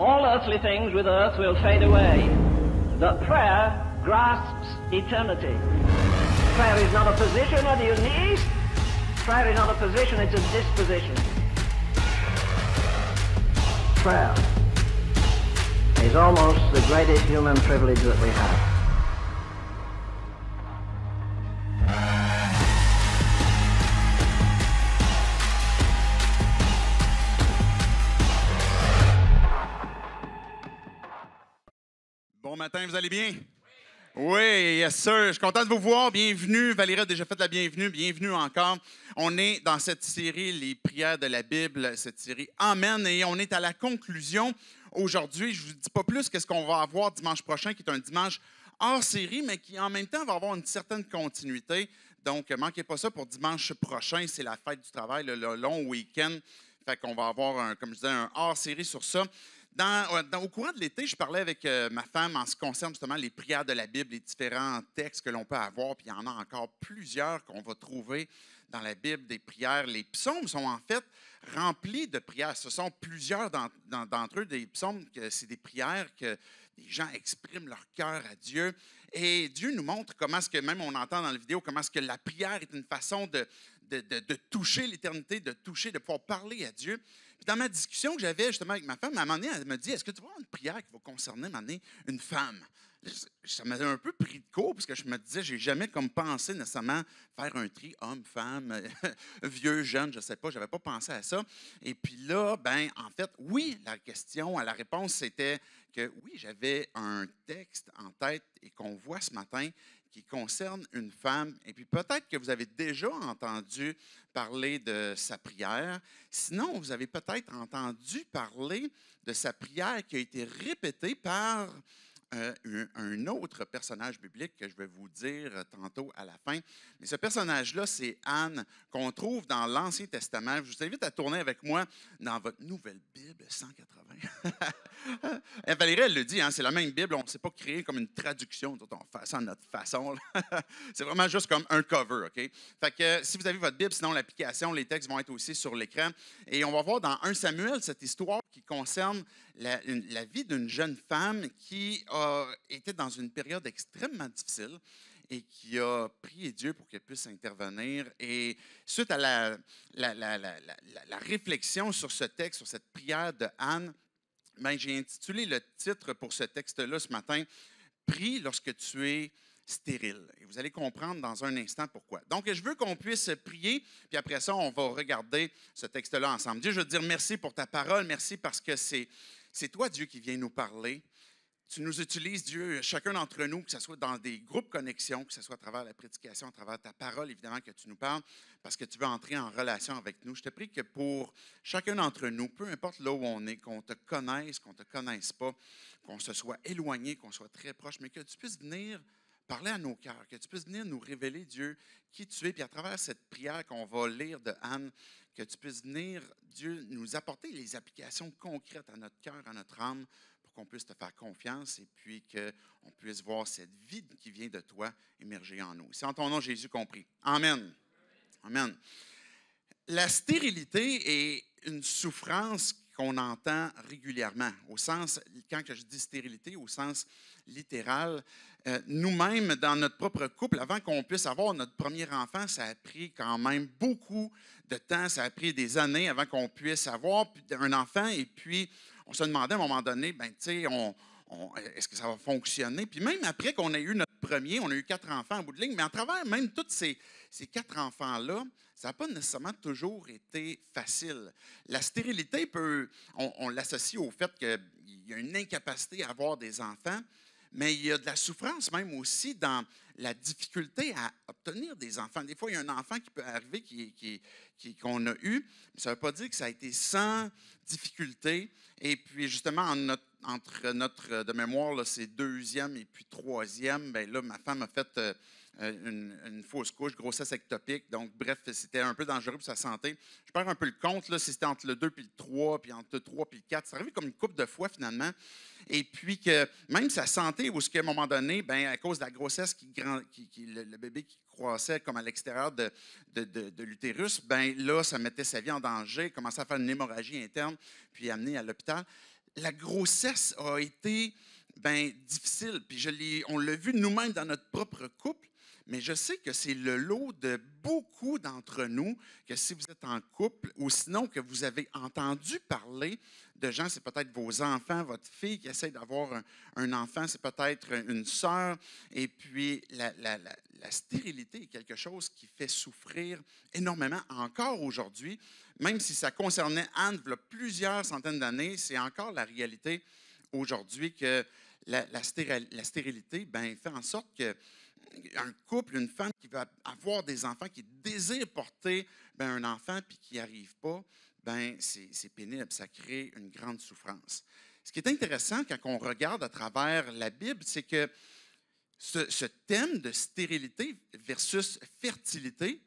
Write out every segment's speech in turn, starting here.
All earthly things with earth will fade away, but prayer grasps eternity. Prayer is not a position on your knees. Prayer is not a position, it's a disposition. Prayer is almost the greatest human privilege that we have. Bon matin, vous allez bien? Oui, yes sir. Je suis content de vous voir. Bienvenue. Valérie a déjà fait la bienvenue. Bienvenue encore. On est dans cette série, les prières de la Bible, cette série Amen. Et on est à la conclusion aujourd'hui. Je ne vous dis pas plus qu'est-ce qu'on va avoir dimanche prochain, qui est un dimanche hors série, mais qui en même temps va avoir une certaine continuité. Donc, ne manquez pas ça pour dimanche prochain. C'est la fête du travail, le long week-end. Fait qu'on va avoir, comme je disais, un hors série sur ça. Au courant de l'été, je parlais avec ma femme en ce qui concerne justement les prières de la Bible, les différents textes que l'on peut avoir, puis il y en a encore plusieurs qu'on va trouver dans la Bible, des prières. Les psaumes sont en fait remplis de prières. Ce sont plusieurs d'entre eux, des psaumes, c'est des prières que les gens expriment leur cœur à Dieu. Et Dieu nous montre comment est-ce que, même on entend dans la vidéo, comment est-ce que la prière est une façon de toucher l'éternité, de pouvoir parler à Dieu. Puis dans ma discussion que j'avais justement avec ma femme, à un moment donné, elle me dit, est-ce que tu vas avoir une prière qui va concerner une femme? Ça m'a un peu pris de court parce que je me disais, j'ai jamais comme pensé nécessairement faire un tri homme, femme, vieux, jeune, je ne sais pas, je n'avais pas pensé à ça. Et puis là, en fait, oui, la réponse c'était que oui, j'avais un texte en tête et qu'on voit ce matin qui concerne une femme. Et puis peut-être que vous avez déjà entendu parler de sa prière. Sinon, vous avez peut-être entendu parler de sa prière qui a été répétée par un autre personnage biblique que je vais vous dire tantôt à la fin. Mais ce personnage-là, c'est Anne, qu'on trouve dans l'Ancien Testament. Je vous invite à tourner avec moi dans votre nouvelle Bible 180. Valérie, elle le dit, c'est la même Bible. On ne s'est pas créé comme une traduction. On fait ça à notre façon. C'est vraiment juste comme un cover. OK? Fait que si vous avez votre Bible, sinon l'application, les textes vont être aussi sur l'écran. Et on va voir dans 1 Samuel cette histoire qui concerne la vie d'une jeune femme qui était dans une période extrêmement difficile et qui a prié Dieu pour qu'elle puisse intervenir. Et suite à la réflexion sur ce texte, sur cette prière de Anne, j'ai intitulé le titre pour ce texte-là ce matin, « Prie lorsque tu es stérile ». Et vous allez comprendre dans un instant pourquoi. Donc, je veux qu'on puisse prier, puis après ça, on va regarder ce texte-là ensemble. Dieu, je veux te dire merci pour ta parole, merci parce que c'est toi, Dieu, qui viens nous parler. Tu nous utilises, Dieu, chacun d'entre nous, que ce soit dans des groupes connexion, que ce soit à travers la prédication, à travers ta parole, évidemment, que tu nous parles, parce que tu veux entrer en relation avec nous. Je te prie que pour chacun d'entre nous, peu importe là où on est, qu'on te connaisse, qu'on ne te connaisse pas, qu'on se soit éloigné, qu'on soit très proche, mais que tu puisses venir parler à nos cœurs, que tu puisses venir nous révéler, Dieu, qui tu es, puis à travers cette prière qu'on va lire de Anne, que tu puisses venir, Dieu, nous apporter les applications concrètes à notre cœur, à notre âme, pour qu'on puisse te faire confiance et puis qu'on puisse voir cette vie qui vient de toi émerger en nous. C'est en ton nom, Jésus, compris. Amen. Amen. La stérilité est une souffrance qu'on entend régulièrement, au sens, quand je dis stérilité, au sens littéral. Nous-mêmes, dans notre propre couple, avant qu'on puisse avoir notre premier enfant, ça a pris quand même beaucoup de temps, ça a pris des années avant qu'on puisse avoir un enfant. Et puis, on se demandait à un moment donné, est-ce que ça va fonctionner? Puis même après qu'on ait eu notre premier, on a eu 4 enfants en bout de ligne, mais à travers même tous ces 4 enfants-là, ça n'a pas nécessairement toujours été facile. La stérilité on l'associe au fait qu'il y a une incapacité à avoir des enfants, mais il y a de la souffrance même aussi dans la difficulté à obtenir des enfants. Des fois, il y a un enfant qui peut arriver qu'on a eu, mais ça ne veut pas dire que ça a été sans difficulté. Et puis, justement, entre notre de mémoire, là, c'est 2e et puis 3e, là, ma femme a fait une fausse couche, grossesse ectopique. Donc, bref, c'était un peu dangereux pour sa santé. Je perds un peu le compte, là, si c'était entre le 2 puis le 3, puis entre le 3 puis le 4. C'est arrivé comme une couple de fois, finalement. Et puis que même sa santé, où à un moment donné, à cause de la grossesse, le bébé qui croissait comme à l'extérieur de l'utérus, là, ça mettait sa vie en danger, commençait à faire une hémorragie interne, puis amené à l'hôpital. la grossesse a été difficile. Puis on l'a vu nous-mêmes dans notre propre couple. Mais je sais que c'est le lot de beaucoup d'entre nous, que si vous êtes en couple ou sinon que vous avez entendu parler de gens, c'est peut-être vos enfants, votre fille qui essaie d'avoir un enfant, c'est peut-être une sœur. Et puis, la stérilité est quelque chose qui fait souffrir énormément encore aujourd'hui. Même si ça concernait Anne il y a plusieurs centaines d'années, c'est encore la réalité aujourd'hui que la stérilité fait en sorte que un couple, une femme qui va avoir des enfants, qui désire porter un enfant puis qui n'y arrive pas, c'est pénible, ça crée une grande souffrance. Ce qui est intéressant quand on regarde à travers la Bible, c'est que ce thème de stérilité versus fertilité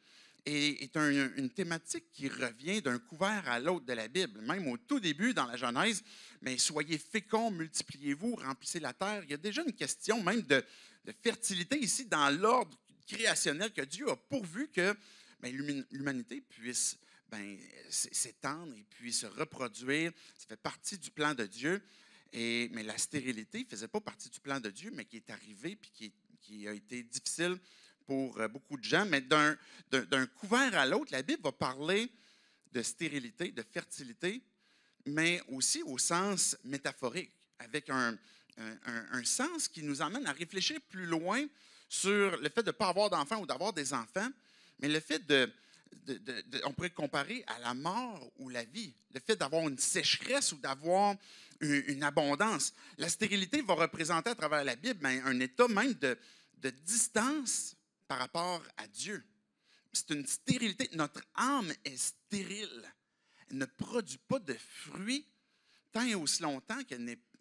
est une thématique qui revient d'un couvert à l'autre de la Bible. Même au tout début, dans la Genèse, soyez féconds, multipliez-vous, remplissez la terre. Il y a déjà une question même de fertilité ici dans l'ordre créationnel que Dieu a pourvu que l'humanité puisse s'étendre et puis se reproduire. Ça fait partie du plan de Dieu. Mais la stérilité ne faisait pas partie du plan de Dieu, mais qui est arrivée et qui a été difficile pour beaucoup de gens. Mais d'un couvert à l'autre, la Bible va parler de stérilité, de fertilité, mais aussi au sens métaphorique, avec un sens qui nous amène à réfléchir plus loin sur le fait de ne pas avoir d'enfants ou d'avoir des enfants, mais le fait on pourrait comparer à la mort ou la vie, le fait d'avoir une sécheresse ou d'avoir une abondance. La stérilité va représenter à travers la Bible un état même de distance par rapport à Dieu. C'est une stérilité. Notre âme est stérile. Elle ne produit pas de fruits tant et aussi longtemps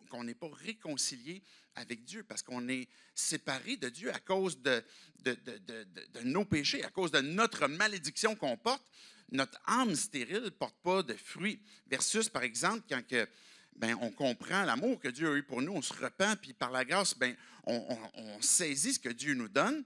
qu'on n'est pas réconcilié avec Dieu, parce qu'on est séparé de Dieu à cause de nos péchés, à cause de notre malédiction qu'on porte. Notre âme stérile ne porte pas de fruits. Versus, par exemple, quand on comprend l'amour que Dieu a eu pour nous, on se repent, puis par la grâce, on saisit ce que Dieu nous donne.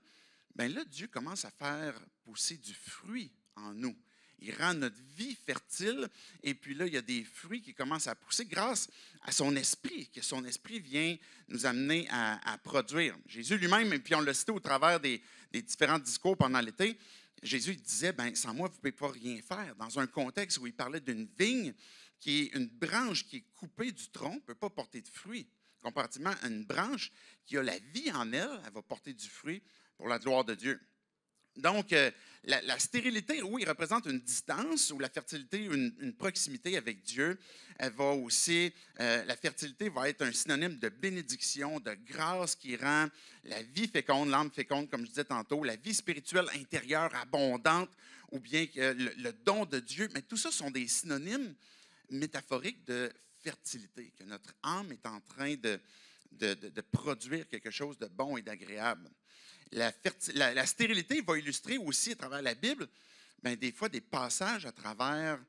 Là, Dieu commence à faire pousser du fruit en nous. Il rend notre vie fertile, et puis là, il y a des fruits qui commencent à pousser grâce à son esprit, que son esprit vient nous amener à produire. Jésus lui-même, et puis on l'a cité au travers des différents discours pendant l'été, Jésus il disait, sans moi, vous ne pouvez pas rien faire. Dans un contexte où il parlait d'une vigne, qui est une branche qui est coupée du tronc, ne peut pas porter de fruits. Comparativement à une branche qui a la vie en elle, elle va porter du fruit pour la gloire de Dieu. Donc, la stérilité, oui, représente une distance, ou la fertilité, une proximité avec Dieu. Elle va aussi, la fertilité va être un synonyme de bénédiction, de grâce qui rend la vie féconde, l'âme féconde, comme je disais tantôt, la vie spirituelle intérieure abondante, ou bien que le don de Dieu. Mais tout ça sont des synonymes métaphoriques de fertilité, que notre âme est en train de produire quelque chose de bon et d'agréable. La stérilité va illustrer aussi à travers la Bible, des fois des passages à travers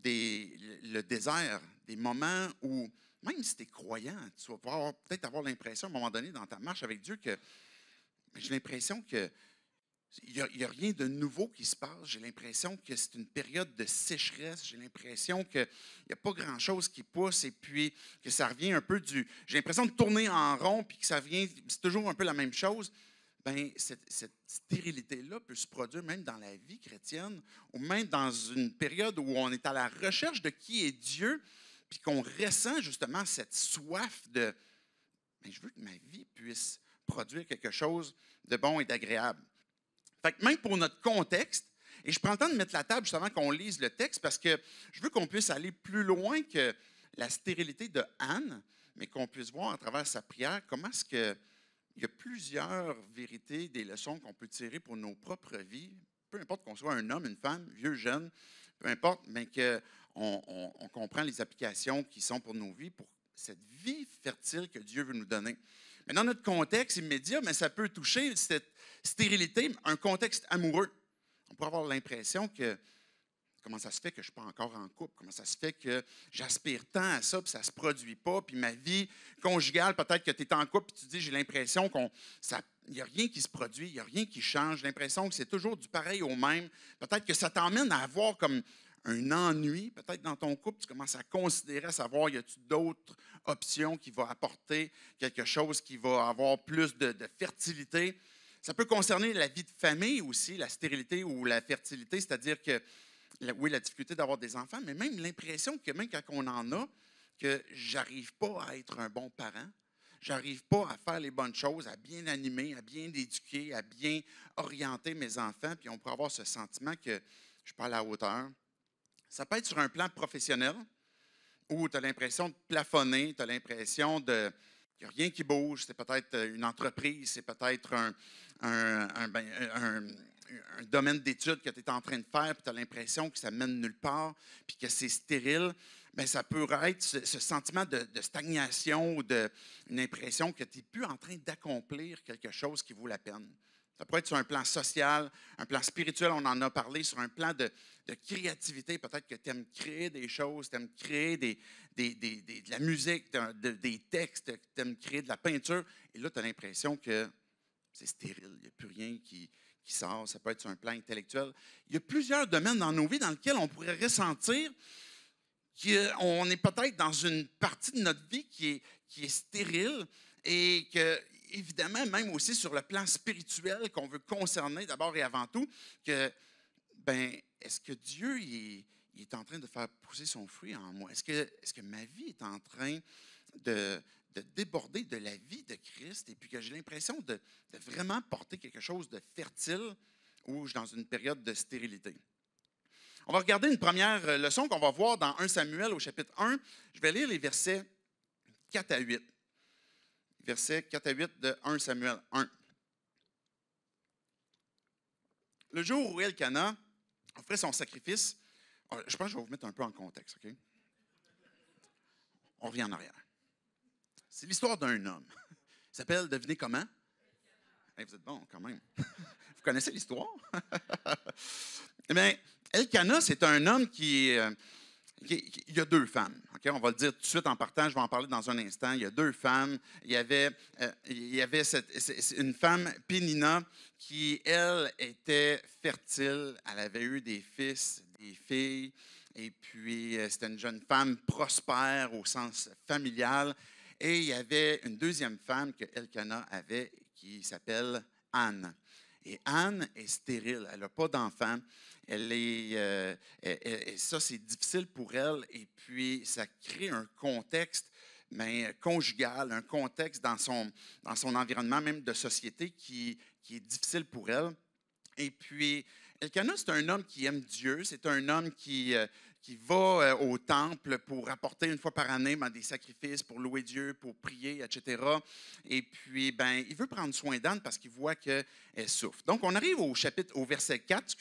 le désert, des moments où, même si tu es croyant, tu vas peut-être avoir l'impression à un moment donné dans ta marche avec Dieu que j'ai l'impression qu'il n'y a rien de nouveau qui se passe. J'ai l'impression que c'est une période de sécheresse. J'ai l'impression qu'il n'y a pas grand-chose qui pousse et puis que ça revient un peu J'ai l'impression de tourner en rond puis que c'est toujours un peu la même chose. Cette stérilité-là peut se produire même dans la vie chrétienne ou même dans une période où on est à la recherche de qui est Dieu puis qu'on ressent justement cette soif de je veux que ma vie puisse produire quelque chose de bon et d'agréable. Fait que même pour notre contexte, et je prends le temps de mettre la table juste avant qu'on lise le texte parce que je veux qu'on puisse aller plus loin que la stérilité de Anne, mais qu'on puisse voir à travers sa prière comment est-ce que il y a plusieurs vérités, des leçons qu'on peut tirer pour nos propres vies, peu importe qu'on soit un homme, une femme, vieux, jeune, peu importe, mais qu'on comprend les applications qui sont pour nos vies, pour cette vie fertile que Dieu veut nous donner. Mais dans notre contexte immédiat, ça peut toucher cette stérilité, un contexte amoureux. On peut avoir l'impression que comment ça se fait que je ne suis pas encore en couple? Comment ça se fait que j'aspire tant à ça, puis ça ne se produit pas? Puis ma vie conjugale, peut-être que tu es en couple, puis tu dis, j'ai l'impression qu'il n'y a rien qui se produit, il n'y a rien qui change. J'ai l'impression que c'est toujours du pareil au même. Peut-être que ça t'emmène à avoir comme un ennui peut-être dans ton couple, tu commences à considérer, à savoir, y a-t-il d'autres options qui vont apporter quelque chose qui va avoir plus de fertilité. Ça peut concerner la vie de famille aussi, la stérilité ou la fertilité, c'est-à-dire que, oui, la difficulté d'avoir des enfants, mais même l'impression que même quand on en a, que j'arrive pas à être un bon parent, j'arrive pas à faire les bonnes choses, à bien animer, à bien éduquer, à bien orienter mes enfants, puis on peut avoir ce sentiment que je ne suis pas à la hauteur. Ça peut être sur un plan professionnel, où tu as l'impression de plafonner, tu as l'impression qu'il n'y a rien qui bouge, c'est peut-être une entreprise, c'est peut-être un domaine d'études que tu es en train de faire, puis tu as l'impression que ça mène nulle part, puis que c'est stérile. Bien, ça peut être ce sentiment de stagnation ou une impression que tu n'es plus en train d'accomplir quelque chose qui vaut la peine. Ça peut être sur un plan social, un plan spirituel, on en a parlé, sur un plan de créativité. Peut-être que tu aimes créer des choses, tu aimes créer de la musique, des textes, tu aimes créer de la peinture. Et là, tu as l'impression que c'est stérile, il n'y a plus rien qui sort. Ça peut être sur un plan intellectuel. Il y a plusieurs domaines dans nos vies dans lesquels on pourrait ressentir qu'on est peut-être dans une partie de notre vie qui est stérile et que, évidemment, même aussi sur le plan spirituel qu'on veut concerner d'abord et avant tout, que, ben, est-ce que Dieu il est en train de faire pousser son fruit en moi? Est-ce que ma vie est en train de déborder de la vie de Christ et puis que j'ai l'impression de vraiment porter quelque chose de fertile ou je suis dans une période de stérilité? On va regarder une première leçon qu'on va voir dans 1 Samuel au chapitre 1. Je vais lire les versets 4 à 8. Versets 4 à 8 de 1 Samuel 1. Le jour où Elkana offrait son sacrifice, je pense que je vais vous mettre un peu en contexte, OK? On revient en arrière. C'est l'histoire d'un homme. Il s'appelle, devinez comment? Hey, vous êtes bon quand même. Vous connaissez l'histoire? Eh bien, Elkana, c'est un homme qui il y a deux femmes. Okay? On va le dire tout de suite en partant, je vais en parler dans un instant. Il y a deux femmes. Il y avait une femme, Pénina, qui, elle, était fertile. Elle avait eu des fils, des filles. Et puis, c'était une jeune femme prospère au sens familial. Et il y avait une deuxième femme que Elkana avait qui s'appelle Anne. Et Anne est stérile, elle n'a pas d'enfant. Ça, c'est difficile pour elle. Et puis, ça crée un contexte conjugal, un contexte dans son environnement, même de société, qui est difficile pour elle. Et puis, Elkana, c'est un homme qui aime Dieu. C'est un homme qui va au temple pour apporter une fois par année des sacrifices, pour louer Dieu, pour prier, etc. Et puis, il veut prendre soin d'Anne parce qu'il voit qu'elle souffre. Donc, on arrive au verset 4,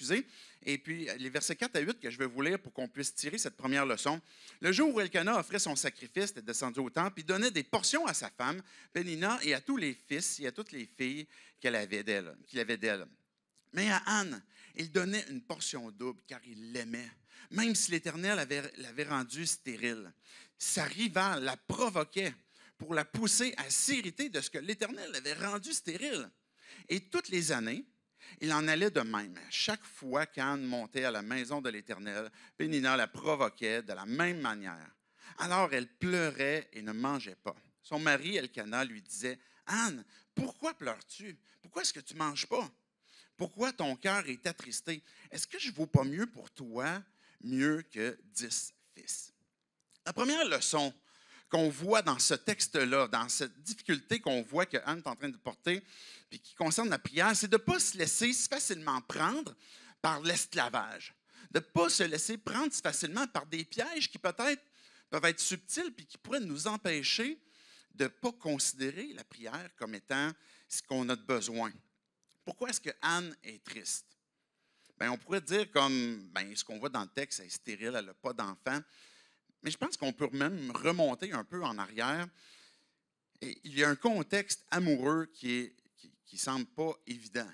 et puis les versets 4 à 8 que je vais vous lire pour qu'on puisse tirer cette première leçon. Le jour où Elkana offrait son sacrifice, il est descendu au temple, il donnait des portions à sa femme, Pénina, et à tous les fils et à toutes les filles qu'il avait d'elle. Mais à Anne, il donnait une portion double car il l'aimait, même si l'Éternel l'avait rendue stérile. Sa rivale la provoquait pour la pousser à s'irriter de ce que l'Éternel avait rendu stérile. Et toutes les années, il en allait de même. Chaque fois qu'Anne montait à la maison de l'Éternel, Pénina la provoquait de la même manière. Alors elle pleurait et ne mangeait pas. Son mari, Elkana, lui disait, « Anne, pourquoi pleures-tu? Pourquoi est-ce que tu ne manges pas? Pourquoi ton cœur est attristé? Est-ce que je ne vaux pas mieux pour toi, mieux que 10 fils? » La première leçon qu'on voit dans ce texte-là, dans cette difficulté qu'on voit que Anne est en train de porter, puis qui concerne la prière, c'est de ne pas se laisser si facilement prendre par l'esclavage, de ne pas se laisser prendre si facilement par des pièges qui peut-être peuvent être subtils puis qui pourraient nous empêcher de ne pas considérer la prière comme étant ce qu'on a de besoin. Pourquoi est-ce que Anne est triste? On pourrait dire comme ce qu'on voit dans le texte, elle est stérile, elle n'a pas d'enfant. Mais je pense qu'on peut même remonter un peu en arrière. Et il y a un contexte amoureux qui ne semble pas évident.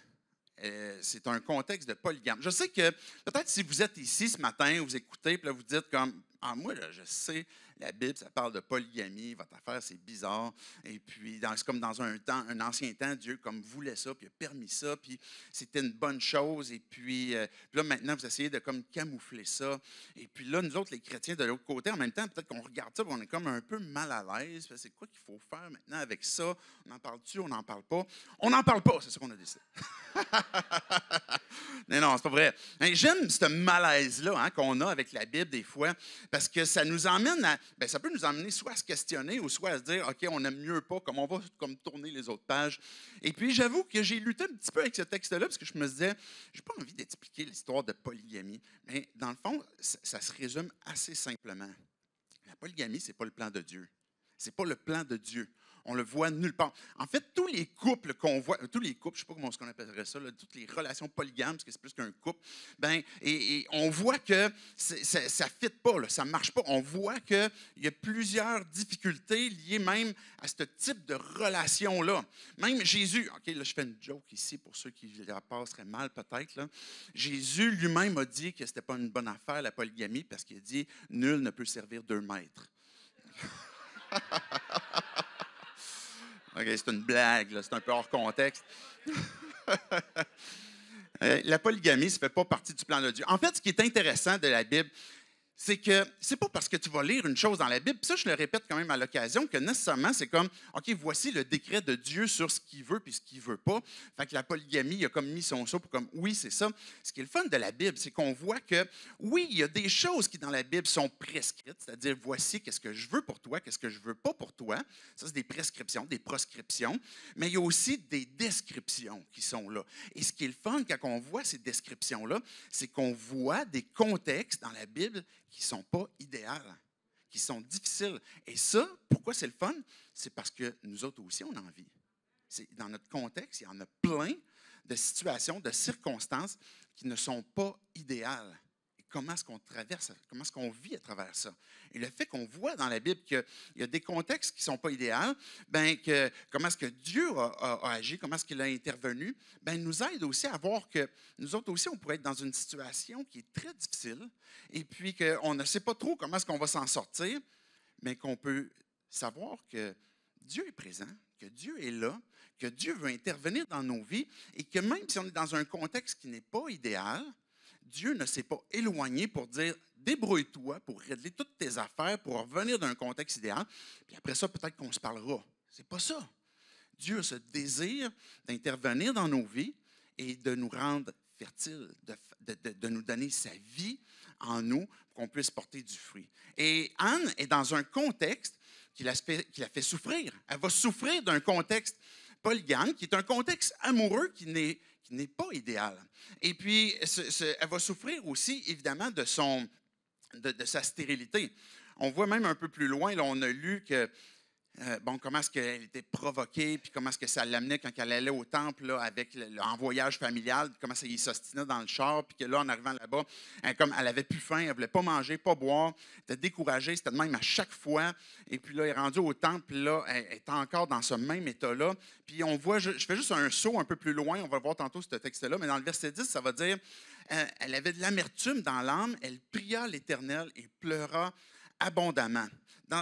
C'est un contexte de polygame. Je sais que peut-être si vous êtes ici ce matin, vous écoutez, puis là vous dites comme « Ah, moi, là, je sais la Bible, ça parle de polygamie, votre affaire, c'est bizarre. Et puis, c'est comme dans un ancien temps, Dieu comme voulait ça, puis il a permis ça, puis c'était une bonne chose. Et puis là, maintenant, vous essayez de comme camoufler ça. Et puis là, nous autres, les chrétiens, de l'autre côté, en même temps, peut-être qu'on regarde ça, puis on est comme un peu mal à l'aise. C'est quoi qu'il faut faire maintenant avec ça? On en parle-tu? On n'en parle pas? On n'en parle pas, c'est ça qu'on a décidé. Non, c'est pas vrai. J'aime ce malaise-là hein, qu'on a avec la Bible des fois, parce que ça nous emmène à. Bien, ça peut nous emmener soit à se questionner ou soit à se dire, OK, on n'aime mieux pas, comme on va comme tourner les autres pages. Et puis, j'avoue que j'ai lutté un petit peu avec ce texte-là, parce que je me disais, j'ai pas envie d'expliquer l'histoire de polygamie. Mais dans le fond, ça se résume assez simplement. La polygamie, ce n'est pas le plan de Dieu. Ce n'est pas le plan de Dieu. On le voit nulle part. En fait, tous les couples qu'on voit, tous les couples, je ne sais pas comment on appellerait ça, là, toutes les relations polygames, parce que c'est plus qu'un couple, ben, et on voit que ça ne fit pas, là, ça ne marche pas. On voit qu'il y a plusieurs difficultés liées même à ce type de relation-là. Même Jésus, OK, là, je fais une joke ici pour ceux qui la passeraient mal peut-être. Là. Jésus lui-même a dit que ce n'était pas une bonne affaire, la polygamie, parce qu'il a dit « Nul ne peut servir 2 maîtres ». OK, c'est une blague, là, c'est un peu hors contexte. La polygamie, ça ne fait pas partie du plan de Dieu. En fait, ce qui est intéressant de la Bible, c'est que c'est pas parce que tu vas lire une chose dans la Bible, puis ça, je le répète quand même à l'occasion, que nécessairement, c'est comme, OK, voici le décret de Dieu sur ce qu'il veut puis ce qu'il ne veut pas. Fait que la polygamie, il a comme mis son saut pour comme, oui, c'est ça. Ce qui est le fun de la Bible, c'est qu'on voit que, oui, il y a des choses qui, dans la Bible, sont prescrites, c'est-à-dire, voici qu'est-ce que je veux pour toi, qu'est-ce que je ne veux pas pour toi. Ça, c'est des prescriptions, des proscriptions. Mais il y a aussi des descriptions qui sont là. Et ce qui est le fun quand on voit ces descriptions-là, c'est qu'on voit des contextes dans la Bible qui ne sont pas idéales, qui sont difficiles. Et ça, pourquoi c'est le fun? C'est parce que nous autres aussi, on en vit. Dans notre contexte, il y en a plein de situations, de circonstances qui ne sont pas idéales. Et comment est-ce qu'on traverse, comment est-ce qu'on vit à travers ça? Et le fait qu'on voit dans la Bible qu'il y a des contextes qui ne sont pas idéaux, bien, comment est-ce que Dieu a agi, comment est-ce qu'il a intervenu, bien, nous aide aussi à voir que nous autres aussi, on pourrait être dans une situation qui est très difficile et puis qu'on ne sait pas trop comment est-ce qu'on va s'en sortir, mais qu'on peut savoir que Dieu est présent, que Dieu est là, que Dieu veut intervenir dans nos vies et que même si on est dans un contexte qui n'est pas idéal, Dieu ne s'est pas éloigné pour dire « débrouille-toi pour régler toutes tes affaires, pour revenir d'un contexte idéal, puis après ça, peut-être qu'on se parlera. » C'est pas ça. Dieu a ce désir d'intervenir dans nos vies et de nous rendre fertiles, de nous donner sa vie en nous pour qu'on puisse porter du fruit. Et Anne est dans un contexte qui la fait souffrir. Elle va souffrir d'un contexte polygame, qui est un contexte amoureux qui n'est pas idéal. Et puis, elle va souffrir aussi, évidemment, de sa stérilité. On voit même un peu plus loin, là, on a lu que, comment est-ce qu'elle était provoquée, puis comment est-ce que ça l'amenait quand elle allait au temple là, en voyage familial, comment ça y s'ostinait dans le char, puis que là, en arrivant là-bas, comme elle avait plus faim, elle ne voulait pas manger, pas boire, elle était découragée, c'était de même à chaque fois. Et puis là, elle est rendue au temple, puis là, elle est encore dans ce même état-là. Puis on voit, je fais juste un saut un peu plus loin, on va voir tantôt ce texte-là, mais dans le verset 10, ça va dire, elle avait de l'amertume dans l'âme, elle pria l'Éternel et pleura abondamment.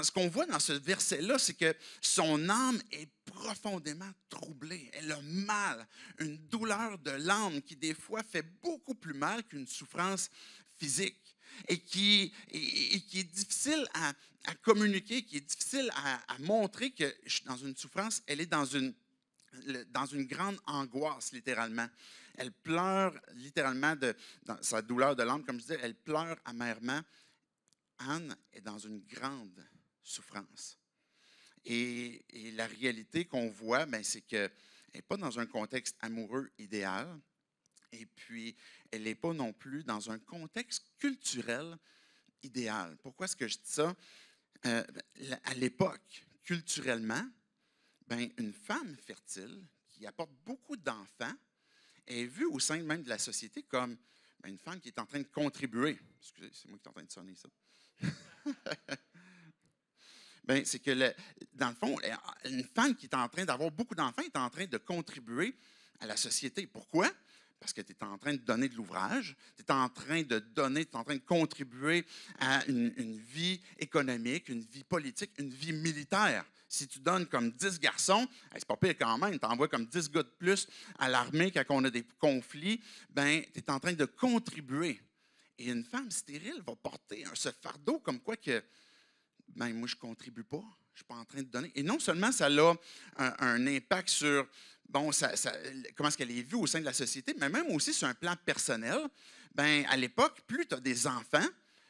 Ce qu'on voit dans ce verset-là, c'est que son âme est profondément troublée. Elle a mal, une douleur de l'âme qui, des fois, fait beaucoup plus mal qu'une souffrance physique et qui est difficile à communiquer, qui est difficile à montrer que dans une souffrance, elle est dans une grande angoisse, littéralement. Elle pleure littéralement dans sa douleur de l'âme, comme je disais, elle pleure amèrement. Anne est dans une grande souffrance. Et la réalité qu'on voit, c'est qu'elle n'est pas dans un contexte amoureux idéal, et puis elle n'est pas non plus dans un contexte culturel idéal. Pourquoi est-ce que je dis ça? À l'époque, culturellement, une femme fertile qui apporte beaucoup d'enfants est vue au sein même de la société comme une femme qui est en train de contribuer. Excusez, c'est moi qui est en train de sonner ça. C'est que, dans le fond, une femme qui est en train d'avoir beaucoup d'enfants est en train de contribuer à la société. Pourquoi? parce que tu es en train de donner de l'ouvrage, tu es en train de donner, tu es en train de contribuer à une vie économique, une vie politique, une vie militaire. Si tu donnes comme 10 garçons, c'est pas pire quand même, tu envoies comme 10 gars de plus à l'armée quand on a des conflits, ben, tu es en train de contribuer. Et une femme stérile va porter ce fardeau comme quoi que, ben, moi, je ne contribue pas, je ne suis pas en train de donner. Et non seulement ça a un impact sur comment est-ce qu'elle est vue au sein de la société, mais même aussi sur un plan personnel. Ben, à l'époque, plus tu as des enfants,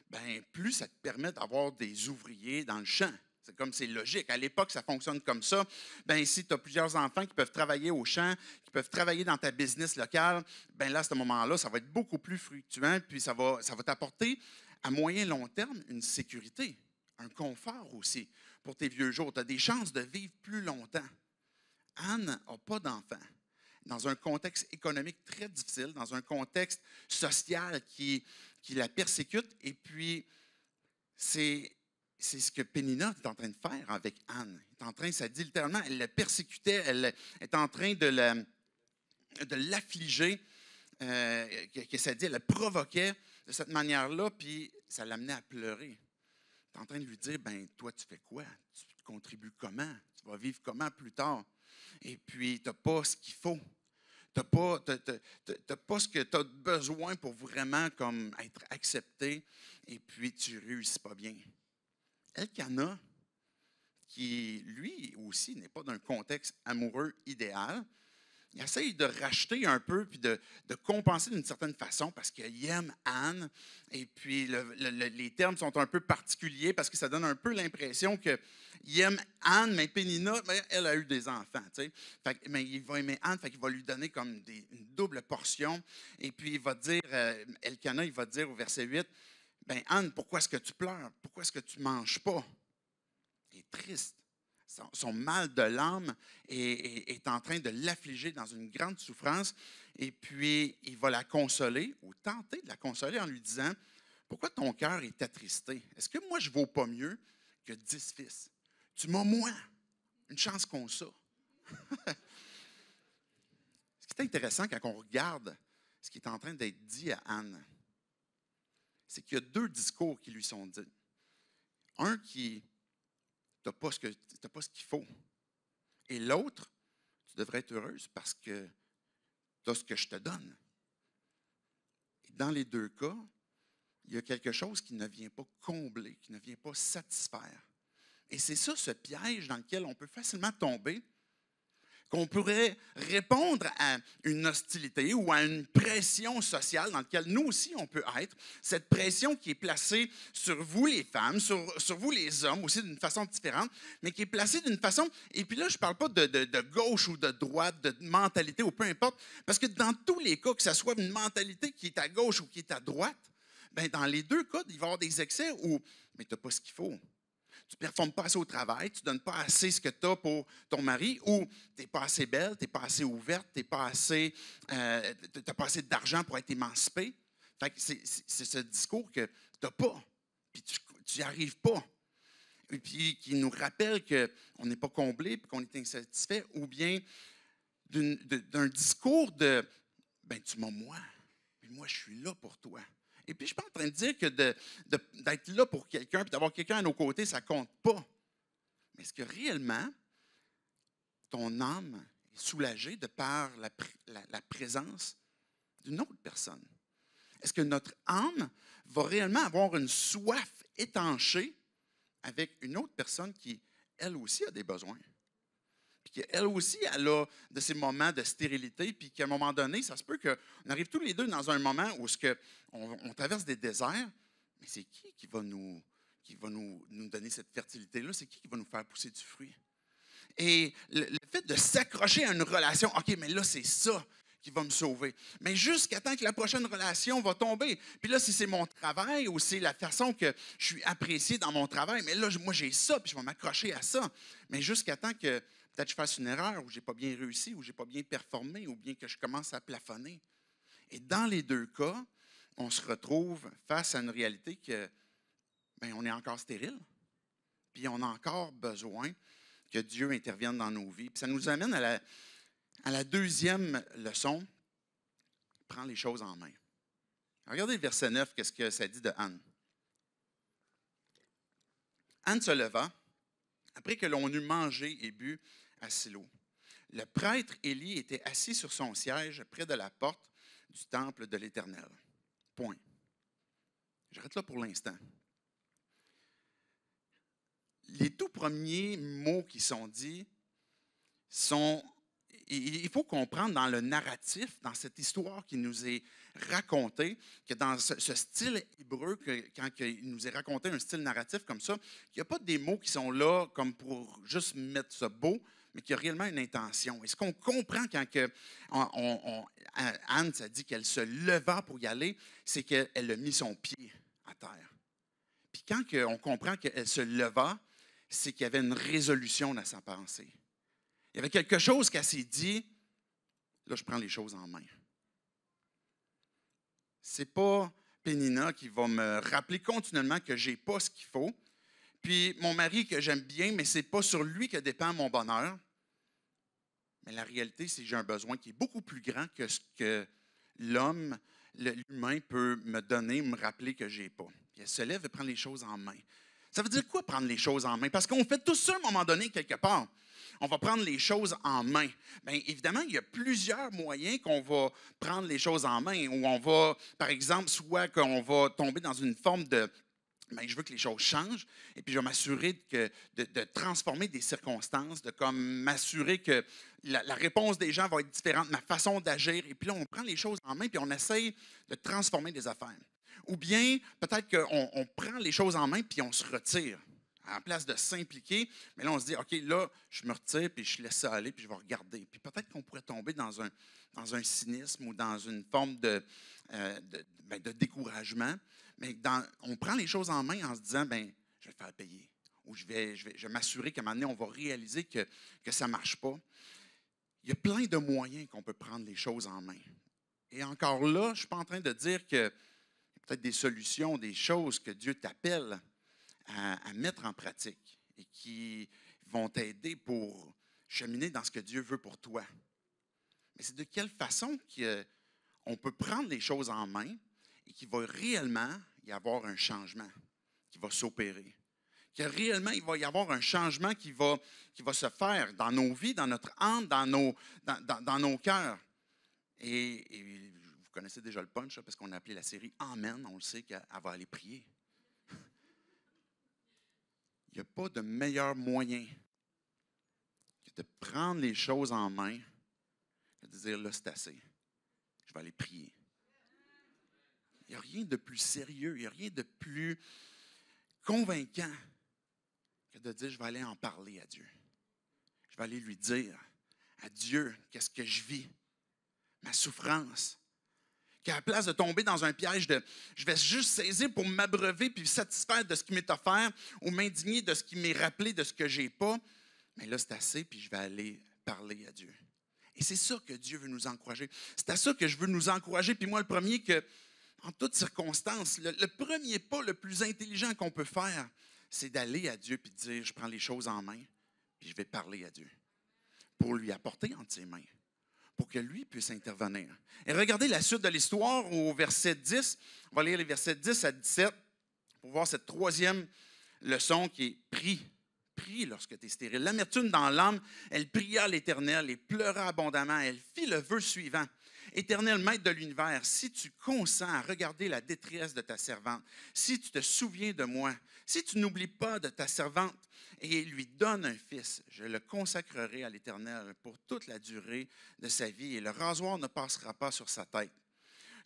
ben, plus ça te permet d'avoir des ouvriers dans le champ. C'est comme c'est logique. À l'époque, ça fonctionne comme ça. Ben, si tu as plusieurs enfants qui peuvent travailler au champ, qui peuvent travailler dans ta business locale, ben là, à ce moment-là, ça va être beaucoup plus fructueux, puis ça va t'apporter à moyen long terme une sécurité, un confort aussi pour tes vieux jours. Tu as des chances de vivre plus longtemps. Anne n'a pas d'enfant. Dans un contexte économique très difficile, dans un contexte social qui la persécute, et puis c'est ce que Pénina est en train de faire avec Anne. Elle est en train, ça dit littéralement, elle la persécutait, elle est en train de l'affliger, que ça dit, elle la provoquait de cette manière-là, puis ça l'amenait à pleurer. Elle est en train de lui dire, ben toi, tu fais quoi? Tu contribues comment? Tu vas vivre comment plus tard? Et puis, tu n'as pas ce qu'il faut. Tu n'as pas ce que tu as besoin pour vraiment comme être accepté, et puis tu ne réussis pas bien. Elkana, qui lui aussi n'est pas d'un contexte amoureux idéal, il essaye de racheter un peu puis de compenser d'une certaine façon parce qu'il aime Anne. Et puis les termes sont un peu particuliers parce que ça donne un peu l'impression qu'il aime Anne, mais Pénina, elle a eu des enfants. Tu sais. Mais il va aimer Anne, fait qu'il va lui donner comme une double portion. Et puis il va dire, Elkana, il va dire au verset 8, ben Anne, pourquoi est-ce que tu pleures? Pourquoi est-ce que tu ne manges pas? Il est triste. Son mal de l'âme est en train de l'affliger dans une grande souffrance. Et puis, il va la consoler, ou tenter de la consoler en lui disant, pourquoi ton cœur est attristé? Est-ce que moi, je ne vaux pas mieux que 10 fils? Tu m'as, moi, une chance qu'on ça. Ce qui est intéressant quand on regarde ce qui est en train d'être dit à Anne, c'est qu'il y a 2 discours qui lui sont dits. Un qui, tu n'as pas ce qu'il faut. Et l'autre, tu devrais être heureuse parce que tu as ce que je te donne. Et dans les 2 cas, il y a quelque chose qui ne vient pas combler, qui ne vient pas satisfaire. Et c'est ça, ce piège dans lequel on peut facilement tomber, qu'on pourrait répondre à une hostilité ou à une pression sociale dans laquelle nous aussi on peut être, cette pression qui est placée sur vous les femmes, sur vous les hommes aussi d'une façon différente, mais qui est placée d'une façon, et puis là je ne parle pas de gauche ou de droite, de mentalité ou peu importe, parce que dans tous les cas, que ce soit une mentalité qui est à gauche ou qui est à droite, bien dans les 2 cas, il va y avoir des excès où mais tu n'as pas ce qu'il faut. Tu ne performes pas assez au travail, tu ne donnes pas assez ce que tu as pour ton mari, ou tu n'es pas assez belle, tu n'es pas assez ouverte, tu n'as pas assez d'argent pour être émancipée. Fait que c'est ce discours que tu n'as pas, puis tu n'y arrives pas. Et puis qui nous rappelle qu'on n'est pas comblé, puis qu'on est insatisfait, ou bien d'un discours de « ben tu m'as moi, puis moi je suis là pour toi ». Et puis, je ne suis pas en train de dire que d'être là pour quelqu'un et d'avoir quelqu'un à nos côtés, ça ne compte pas. Mais est-ce que réellement, ton âme est soulagée de par la présence d'une autre personne? Est-ce que notre âme va réellement avoir une soif étanchée avec une autre personne qui, elle aussi, a des besoins? Puis qu'elle aussi, elle a de ces moments de stérilité, puis qu'à un moment donné, ça se peut qu'on arrive tous les deux dans un moment où on traverse des déserts, mais c'est qui va nous donner cette fertilité-là? C'est qui va nous faire pousser du fruit? Et le fait de s'accrocher à une relation, OK, mais là, c'est ça qui va me sauver. Mais jusqu'à temps que la prochaine relation va tomber. Puis là, si c'est mon travail ou c'est la façon que je suis apprécié dans mon travail, mais là, moi, j'ai ça, puis je vais m'accrocher à ça. Mais jusqu'à temps que peut-être je fasse une erreur, ou je n'ai pas bien réussi, ou je n'ai pas bien performé, ou bien que je commence à plafonner. Et dans les 2 cas, on se retrouve face à une réalité que, bien, on est encore stérile, puis on a encore besoin que Dieu intervienne dans nos vies. Puis ça nous amène à la 2e leçon. prends les choses en main. Regardez le verset 9, qu'est-ce que ça dit de Anne. Anne se leva, après que l'on eut mangé et bu à Silo. Le prêtre Élie était assis sur son siège près de la porte du temple de l'Éternel. Point. J'arrête là pour l'instant. Les tout premiers mots qui sont dits sont... Il faut comprendre dans le narratif, dans cette histoire qui nous est racontée, que dans ce style hébreu, quand il nous est raconté un style narratif comme ça, qu'il n'y a pas des mots qui sont là comme pour juste mettre ça beau, mais qu'il y a réellement une intention. Et ce qu'on comprend quand Anne, ça dit qu'elle se leva pour y aller, c'est qu'elle a mis son pied à terre. Puis quand on comprend qu'elle se leva, c'est qu'il y avait une résolution dans sa pensée. Il y avait quelque chose qu'elle s'est dit, là, je prends les choses en main. Ce n'est pas Pénina qui va me rappeler continuellement que je n'ai pas ce qu'il faut. Puis mon mari que j'aime bien, mais ce n'est pas sur lui que dépend mon bonheur. Mais la réalité, c'est que j'ai un besoin qui est beaucoup plus grand que ce que l'humain peut me donner, me rappeler que je n'ai pas. Puis elle se lève et prend les choses en main. Ça veut dire quoi prendre les choses en main? Parce qu'on fait tout ça à un moment donné, quelque part. On va prendre les choses en main. Bien, évidemment, il y a plusieurs moyens qu'on va prendre les choses en main. Où on va, par exemple, soit qu'on va tomber dans une forme de bien, je veux que les choses changent, et puis je vais m'assurer de transformer des circonstances, de comme m'assurer que la réponse des gens va être différente, ma façon d'agir, et puis là, on prend les choses en main, puis on essaye de transformer des affaires. Ou bien, peut-être qu'on prend les choses en main, puis on se retire. En place de s'impliquer, mais là, on se dit, OK, là, je me retire, puis je laisse ça aller, puis je vais regarder. Puis peut-être qu'on pourrait tomber dans un cynisme ou dans une forme de découragement. Mais on prend les choses en main en se disant, bien, je vais le faire payer. Ou je vais m'assurer qu'à un moment donné, on va réaliser que ça ne marche pas. Il y a plein de moyens qu'on peut prendre les choses en main. Et encore là, je ne suis pas en train de dire qu'il y a peut-être des solutions, des choses que Dieu t'appelle à mettre en pratique et qui vont t'aider pour cheminer dans ce que Dieu veut pour toi. Mais c'est de quelle façon qu'on peut prendre les choses en main et qu'il va réellement y avoir un changement qui va s'opérer. Que réellement, il va y avoir un changement qui va se faire dans nos vies, dans notre âme, dans nos cœurs. Et vous connaissez déjà le punch, parce qu'on a appelé la série « Amen ». On le sait qu'elle va aller prier. Il n'y a pas de meilleur moyen que de prendre les choses en main que de dire, là, c'est assez. Je vais aller prier. Il n'y a rien de plus sérieux, il n'y a rien de plus convaincant que de dire, je vais aller en parler à Dieu. Je vais aller lui dire à Dieu qu'est-ce que je vis, ma souffrance. Qu'à la place de tomber dans un piège de je vais juste saisir pour m'abreuver puis me satisfaire de ce qui m'est offert ou m'indigner de ce qui m'est rappelé de ce que je n'ai pas, mais là, c'est assez, puis je vais aller parler à Dieu. Et c'est ça que Dieu veut nous encourager. C'est à ça que je veux nous encourager. Puis moi, le premier, que en toutes circonstances, le premier pas le plus intelligent qu'on peut faire, c'est d'aller à Dieu puis de dire, je prends les choses en main, puis je vais parler à Dieu pour lui apporter entre ses mains, pour que lui puisse intervenir. Et regardez la suite de l'histoire au verset 10. On va lire les versets 10 à 17 pour voir cette troisième leçon qui est prie. Prie lorsque tu es stérile. L'amertume dans l'âme, elle pria à l'Éternel et pleura abondamment. Elle fit le vœu suivant. Éternel, maître de l'univers, si tu consens à regarder la détresse de ta servante, si tu te souviens de moi, si tu n'oublies pas de ta servante et lui donnes un fils, je le consacrerai à l'Éternel pour toute la durée de sa vie et le rasoir ne passera pas sur sa tête.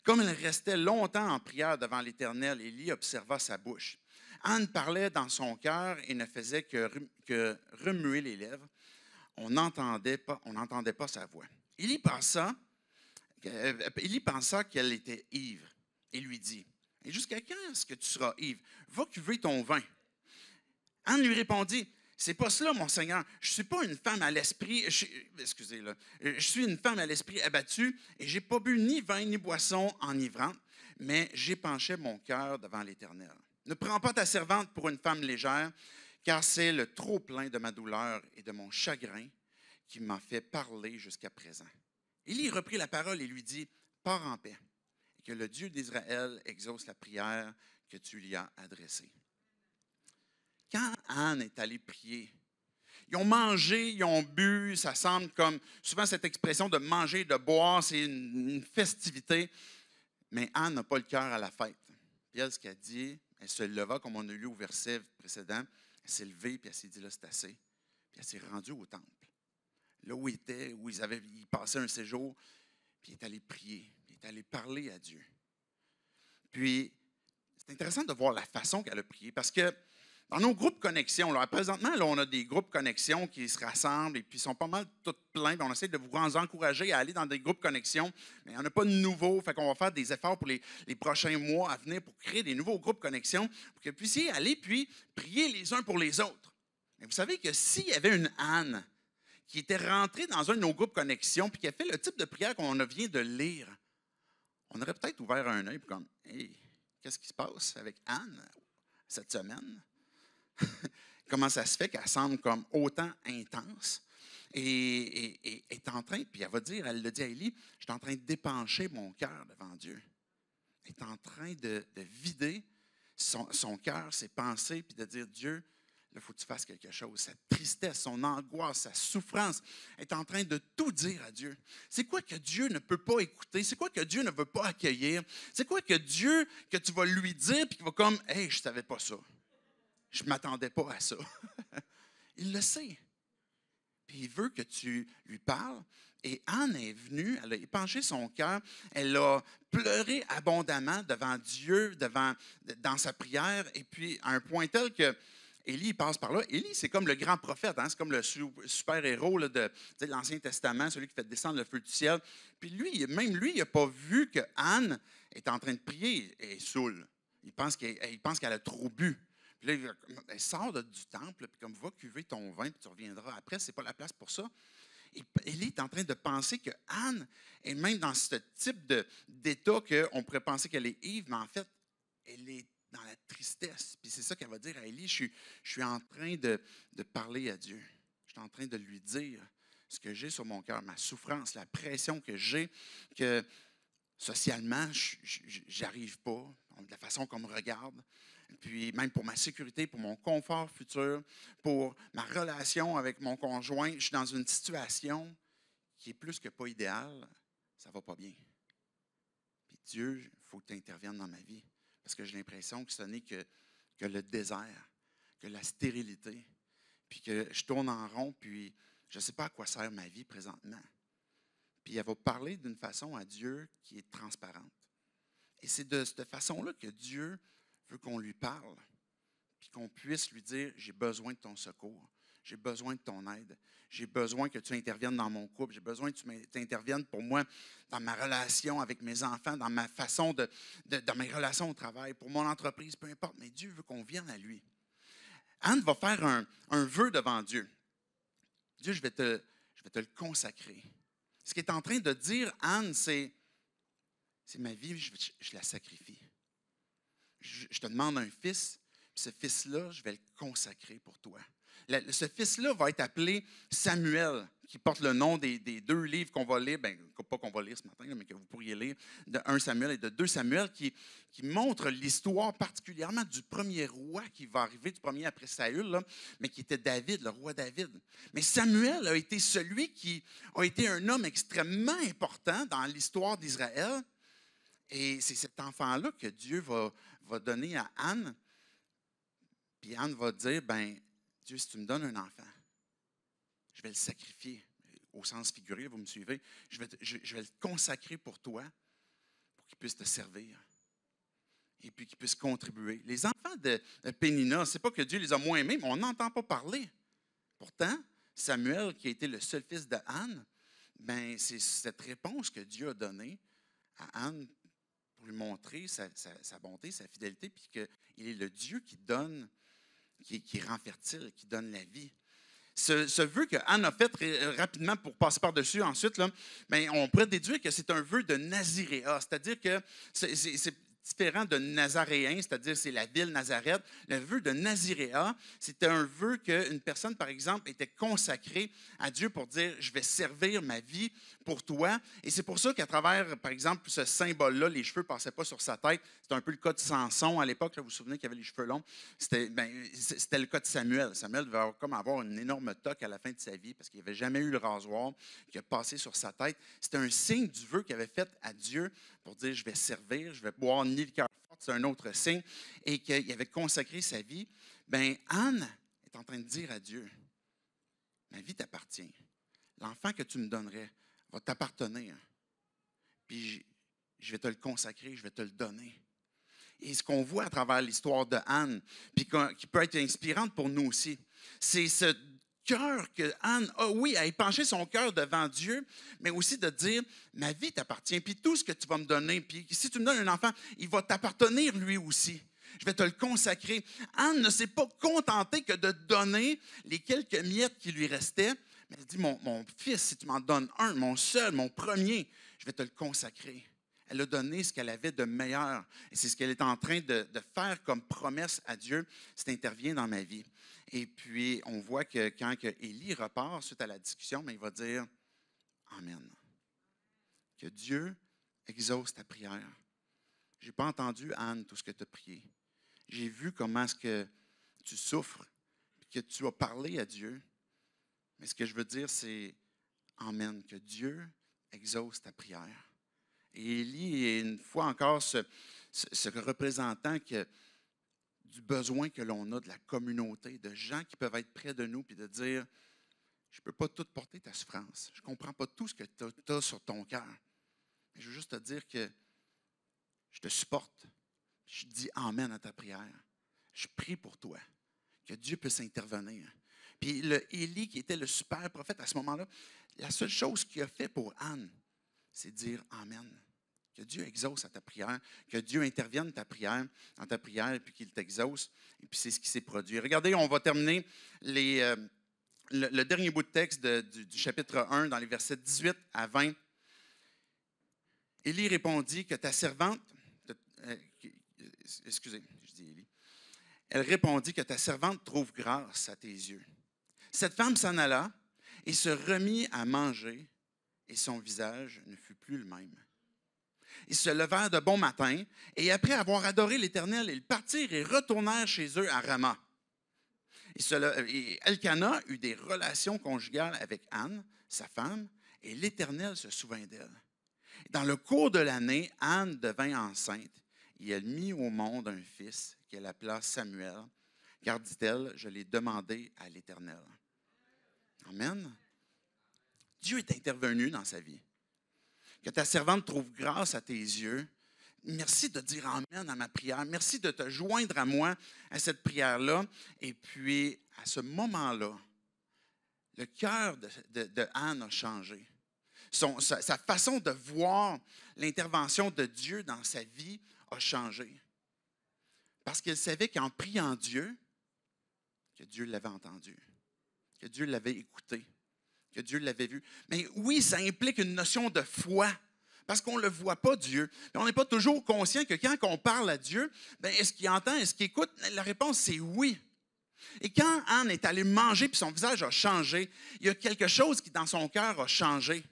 Comme elle restait longtemps en prière devant l'Éternel, Élie observa sa bouche. Anne parlait dans son cœur et ne faisait que remuer les lèvres. On n'entendait pas sa voix. Élie pensa qu'elle était ivre et lui dit, « Et jusqu'à quand est-ce que tu seras ivre? Va cuver ton vin. » Anne lui répondit, « C'est pas cela, mon Seigneur. Je ne suis pas une femme à l'esprit, je suis une femme à l'esprit abattu et je n'ai pas bu ni vin ni boisson enivrante, mais j'épanchais mon cœur devant l'Éternel. Ne prends pas ta servante pour une femme légère, car c'est le trop-plein de ma douleur et de mon chagrin qui m'a fait parler jusqu'à présent. » Élie reprit la parole et lui dit, « pars en paix et que le Dieu d'Israël exauce la prière que tu lui as adressée. » Quand Anne est allée prier, ils ont mangé, ils ont bu, ça semble comme, souvent cette expression de manger, de boire, c'est une festivité, mais Anne n'a pas le cœur à la fête. Puis elle, ce qu'elle dit, elle se leva, comme on a lu au verset précédent, elle s'est levée, puis elle s'est dit, là, c'est assez. Puis elle s'est rendue au temple, là où il était, où il passait un séjour, puis il est allé prier, puis il est allé parler à Dieu. Puis, c'est intéressant de voir la façon qu'elle a prié, parce que dans nos groupes connexion, là, présentement, là, on a des groupes connexion qui se rassemblent et puis ils sont pas mal tous pleins. On essaie de vous encourager à aller dans des groupes connexion, mais il n'y en a pas de nouveaux. Fait qu'on va faire des efforts pour les prochains mois à venir pour créer des nouveaux groupes connexion pour que vous puissiez aller puis prier les uns pour les autres. Mais vous savez que s'il y avait une Anne qui était rentrée dans un de nos groupes connexion puis qui a fait le type de prière qu'on vient de lire, on aurait peut-être ouvert un œil pour comme, hey, qu'est-ce qui se passe avec Anne cette semaine? Comment ça se fait qu'elle semble comme autant intense et est en train, puis elle va dire, elle le dit à Élie, je suis en train d'épancher mon cœur devant Dieu. Elle est en train de vider son cœur, ses pensées, puis de dire, Dieu, il faut que tu fasses quelque chose. Sa tristesse, son angoisse, sa souffrance, elle est en train de tout dire à Dieu. C'est quoi que Dieu ne peut pas écouter? C'est quoi que Dieu ne veut pas accueillir? C'est quoi que Dieu, que tu vas lui dire, puis qu'il va comme, hey, je ne savais pas ça. Je ne m'attendais pas à ça. Il le sait. Puis il veut que tu lui parles. Et Anne est venue, elle a épanché son cœur, elle a pleuré abondamment devant Dieu, dans sa prière. Et puis à un point tel que Élie passe par là. Élie, c'est comme le grand prophète, hein? C'est comme le super-héros là, de l'Ancien Testament, celui qui fait descendre le feu du ciel. Puis lui, même lui, il n'a pas vu que Anne est en train de prier et saoule. Il pense qu'elle a trop bu. Puis là, elle sort du temple, puis comme va cuver ton vin, puis tu reviendras après, ce n'est pas la place pour ça. Et Élie est en train de penser que Anne est même dans ce type d'état qu'on pourrait penser qu'elle est ivre, mais en fait, elle est dans la tristesse. Puis c'est ça qu'elle va dire à Élie, je suis en train de parler à Dieu. Je suis en train de lui dire ce que j'ai sur mon cœur, ma souffrance, la pression que j'ai, que socialement, je n'arrive pas, de la façon qu'on me regarde. Puis même pour ma sécurité, pour mon confort futur, pour ma relation avec mon conjoint, je suis dans une situation qui est plus que pas idéale, ça ne va pas bien. Puis Dieu, il faut que tu interviennes dans ma vie, parce que j'ai l'impression que ce n'est que le désert, que la stérilité, puis que je tourne en rond, puis je ne sais pas à quoi sert ma vie présentement. Puis elle va parler d'une façon à Dieu qui est transparente. Et c'est de cette façon-là que Dieu veut qu'on lui parle, puis qu'on puisse lui dire, j'ai besoin de ton secours, j'ai besoin de ton aide, j'ai besoin que tu interviennes dans mon couple, j'ai besoin que tu interviennes pour moi dans ma relation avec mes enfants, dans ma façon dans mes relations au travail, pour mon entreprise, peu importe, mais Dieu veut qu'on vienne à lui. Anne va faire un vœu devant Dieu. Dieu, je vais te le consacrer. Ce qu'elle est en train de dire, Anne, c'est ma vie, je la sacrifie. Je te demande un fils, puis ce fils-là, je vais le consacrer pour toi. Ce fils-là va être appelé Samuel, qui porte le nom des deux livres qu'on va lire, bien, pas qu'on va lire ce matin, mais que vous pourriez lire, de 1 Samuel et de 2 Samuel, qui montrent l'histoire particulièrement du premier roi qui va arriver, du premier après Saül, là, mais qui était David, le roi David. Mais Samuel a été celui qui a été un homme extrêmement important dans l'histoire d'Israël. Et c'est cet enfant-là que Dieu va donner à Anne. Puis Anne va dire, ben Dieu, si tu me donnes un enfant, je vais le sacrifier, au sens figuré, vous me suivez, je vais le consacrer pour toi, pour qu'il puisse te servir et puis qu'il puisse contribuer. Les enfants de Pénina, ce n'est pas que Dieu les a moins aimés, mais on n'entend pas parler. Pourtant, Samuel, qui a été le seul fils de Anne, ben, c'est cette réponse que Dieu a donnée à Anne pour lui montrer sa bonté, sa fidélité, puis qu'il est le Dieu qui donne, qui rend fertile, qui donne la vie. Ce vœu que Anne a fait rapidement pour passer par-dessus ensuite, là, bien, on pourrait déduire que c'est un vœu de naziréa, c'est-à-dire que différent de nazaréen, c'est-à-dire c'est la ville Nazareth. Le vœu de Naziréa, c'était un vœu qu'une personne, par exemple, était consacrée à Dieu pour dire « je vais servir ma vie pour toi ». Et c'est pour ça qu'à travers, par exemple, ce symbole-là, les cheveux ne passaient pas sur sa tête. C'était un peu le cas de Samson à l'époque. Vous vous souvenez qu'il avait les cheveux longs. C'était le cas de Samuel. Samuel devait avoir une énorme toque à la fin de sa vie parce qu'il n'avait jamais eu le rasoir qui a passé sur sa tête. C'était un signe du vœu qu'il avait fait à Dieu pour dire « je vais servir, je vais boire ni le cœur fort ». C'est un autre signe. Et qu'il avait consacré sa vie. Bien, Anne est en train de dire à Dieu « ma vie t'appartient. L'enfant que tu me donnerais va t'appartenir. Puis je vais te le consacrer, je vais te le donner. » Et ce qu'on voit à travers l'histoire de Anne, puis qui peut être inspirante pour nous aussi, c'est ce cœur que Anne a, oui, à épancher son cœur devant Dieu, mais aussi de dire, ma vie t'appartient, puis tout ce que tu vas me donner, puis si tu me donnes un enfant, il va t'appartenir lui aussi. Je vais te le consacrer. Anne ne s'est pas contentée que de donner les quelques miettes qui lui restaient, mais elle dit, mon fils, si tu m'en donnes un, mon seul, mon premier, je vais te le consacrer. Elle a donné ce qu'elle avait de meilleur. Et c'est ce qu'elle est en train de faire comme promesse à Dieu. Ça intervient dans ma vie. Et puis, on voit que quand Élie repart suite à la discussion, mais il va dire Amen. Que Dieu exauce ta prière. Je n'ai pas entendu, Anne, tout ce que tu as prié. J'ai vu comment est-ce que tu souffres, que tu as parlé à Dieu. Mais ce que je veux dire, c'est Amen. Que Dieu exauce ta prière. Et Élie est une fois encore ce représentant du besoin que l'on a de la communauté, de gens qui peuvent être près de nous puis de dire je ne peux pas tout porter ta souffrance. Je ne comprends pas tout ce que tu as sur ton cœur. Mais je veux juste te dire que je te supporte. Je dis Amen à ta prière. Je prie pour toi, que Dieu puisse intervenir. Puis Élie, qui était le super prophète à ce moment-là, la seule chose qu'il a fait pour Anne, c'est dire Amen. Que Dieu exauce à ta prière, que Dieu intervienne dans ta prière et puis qu'il t'exauce. Et puis c'est ce qui s'est produit. Regardez, on va terminer le dernier bout de texte du chapitre 1 dans les versets 18 à 20. Élie répondit que ta servante, excusez, je dis Élie. Elle répondit que ta servante trouve grâce à tes yeux. Cette femme s'en alla et se remit à manger et son visage ne fut plus le même. Ils se levèrent de bon matin, et après avoir adoré l'Éternel, ils partirent et retournèrent chez eux à Rama. Et Elkana eut des relations conjugales avec Anne, sa femme, et l'Éternel se souvint d'elle. Dans le cours de l'année, Anne devint enceinte, et elle mit au monde un fils qu'elle appela Samuel, car, dit-elle, je l'ai demandé à l'Éternel. Amen. Dieu est intervenu dans sa vie. Que ta servante trouve grâce à tes yeux. Merci de dire Amen à ma prière. Merci de te joindre à moi à cette prière-là. Et puis, à ce moment-là, le cœur de Anne a changé. Sa façon de voir l'intervention de Dieu dans sa vie a changé. Parce qu'elle savait qu'en priant Dieu, que Dieu l'avait entendu, que Dieu l'avait écouté, que Dieu l'avait vu. Mais oui, ça implique une notion de foi, parce qu'on ne le voit pas, Dieu. Et on n'est pas toujours conscient que quand on parle à Dieu, bien, est-ce qu'il entend, est-ce qu'il écoute? La réponse, c'est oui. Et quand Anne est allée manger puis son visage a changé, il y a quelque chose qui, dans son cœur, a changé,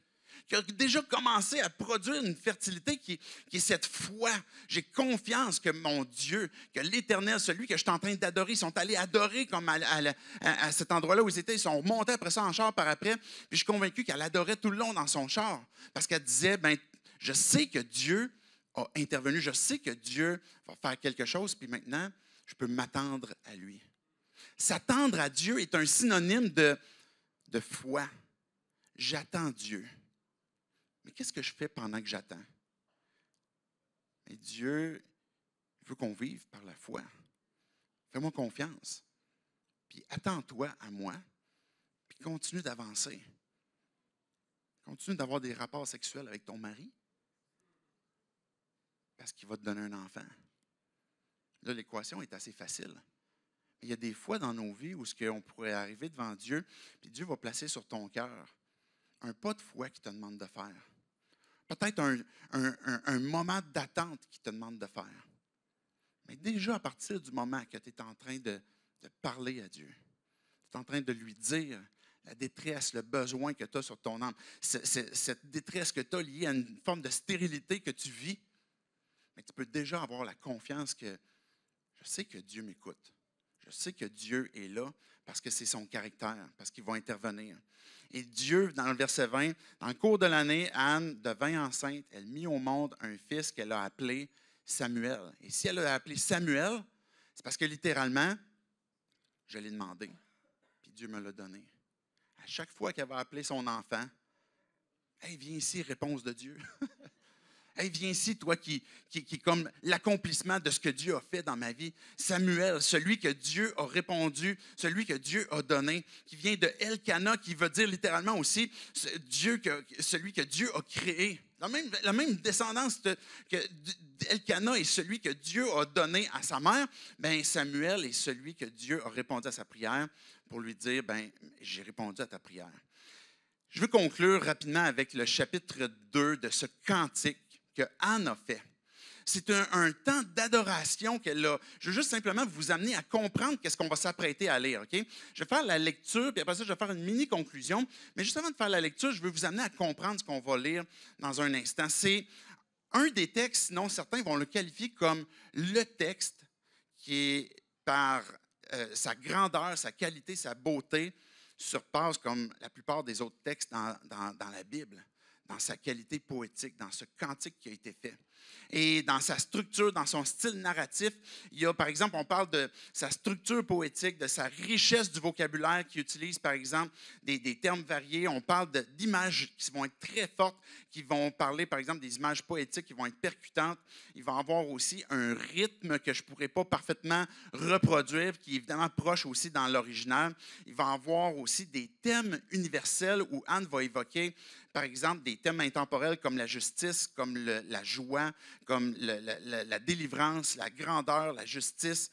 qui a déjà commencé à produire une fertilité qui est cette foi. J'ai confiance que mon Dieu, que l'Éternel, celui que je suis en train d'adorer, ils sont allés adorer comme à cet endroit-là où ils étaient. Ils sont montés après ça en char par après. Puis je suis convaincu qu'elle adorait tout le long dans son char. Parce qu'elle disait, ben, je sais que Dieu a intervenu. Je sais que Dieu va faire quelque chose. Puis maintenant, je peux m'attendre à lui. S'attendre à Dieu est un synonyme de foi. J'attends Dieu. Mais qu'est-ce que je fais pendant que j'attends? Mais Dieu veut qu'on vive par la foi. Fais-moi confiance. Puis attends-toi à moi. Puis continue d'avancer. Continue d'avoir des rapports sexuels avec ton mari. Parce qu'il va te donner un enfant. Là, l'équation est assez facile. Il y a des fois dans nos vies où on pourrait arriver devant Dieu, puis Dieu va placer sur ton cœur un pas de foi qu'il te demande de faire. peut-être un moment d'attente qu'il te demande de faire. Mais déjà, à partir du moment que tu es en train de parler à Dieu, tu es en train de lui dire la détresse, le besoin que tu as sur ton âme, cette détresse que tu as liée à une forme de stérilité que tu vis, mais tu peux déjà avoir la confiance que je sais que Dieu m'écoute. Je sais que Dieu est là parce que c'est son caractère, parce qu'il va intervenir. Et Dieu, dans le verset 20, dans le cours de l'année, Anne devint enceinte. Elle mit au monde un fils qu'elle a appelé Samuel. Et si elle l'a appelé Samuel, c'est parce que littéralement, je l'ai demandé, puis Dieu me l'a donné. À chaque fois qu'elle va appeler son enfant, « Hey, viens ici, réponse de Dieu. » Hey, viens ici, toi qui est comme l'accomplissement de ce que Dieu a fait dans ma vie. Samuel, celui que Dieu a répondu, celui que Dieu a donné, qui vient de Elkana, qui veut dire littéralement aussi celui que Dieu a créé. La même descendance que Elkana est celui que Dieu a donné à sa mère. Bien, Samuel est celui que Dieu a répondu à sa prière pour lui dire, bien, j'ai répondu à ta prière. Je veux conclure rapidement avec le chapitre 2 de ce cantique que Anne a fait. C'est un temps d'adoration qu'elle a. Je veux juste simplement vous amener à comprendre qu'est-ce qu'on va s'apprêter à lire. Okay? Je vais faire la lecture, puis après ça, je vais faire une mini-conclusion. Mais juste avant de faire la lecture, je veux vous amener à comprendre ce qu'on va lire dans un instant. C'est un des textes, sinon certains vont le qualifier comme le texte qui est par sa grandeur, sa qualité, sa beauté, surpasse comme la plupart des autres textes dans la Bible, dans sa qualité poétique, dans ce cantique qui a été fait. Et dans sa structure, dans son style narratif, il y a, par exemple, on parle de sa structure poétique, de sa richesse du vocabulaire qui utilise, par exemple, des termes variés. On parle d'images qui vont être très fortes, qui vont parler, par exemple, des images poétiques qui vont être percutantes. Il va avoir aussi un rythme que je ne pourrais pas parfaitement reproduire, qui est évidemment proche aussi dans l'original. Il va avoir aussi des thèmes universels où Anne va évoquer, par exemple, des thèmes intemporels comme la justice, comme la joie, comme la délivrance, la grandeur, la justice.